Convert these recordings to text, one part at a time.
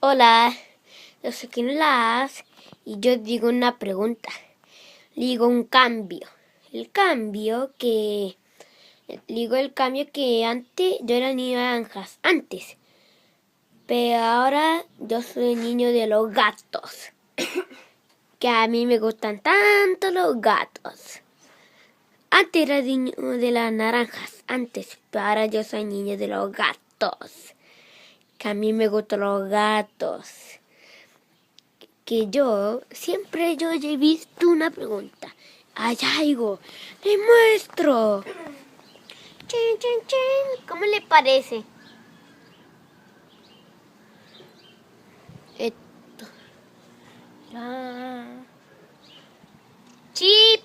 Hola, yo soy Las y yo digo una pregunta. Digo un cambio. El cambio que antes yo era niño de naranjas, antes. Pero ahora yo soy niño de los gatos. Que a mí me gustan tanto los gatos. Antes era niño de las naranjas, antes, pero ahora yo soy niño de los gatos. Que a mí me gustan los gatos. Que yo he visto una pregunta. Hay algo. ¡Le muestro! Chin, chin, chin. ¿Cómo le parece? Esto. Chip,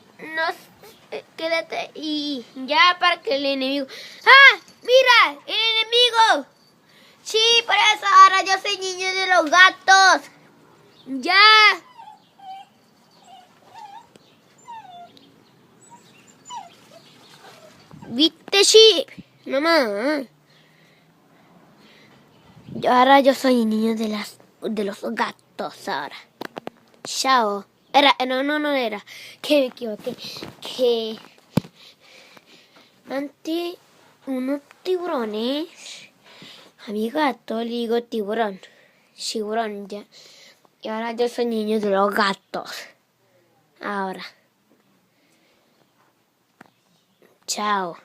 quédate y ya para que el enemigo. ¡Ah! ¡Mira! ¡El enemigo! Sí, por eso ahora yo soy niño de los gatos. ¡Ya! ¿Viste, Chip? Mamá. Ahora yo soy niño de los gatos ahora. Chao. No era. Que me equivoqué. Que antes unos tiburones. A mi gato le digo tiburón. Tiburón ya. Y ahora yo soy niño de los gatos. Ahora. Chao.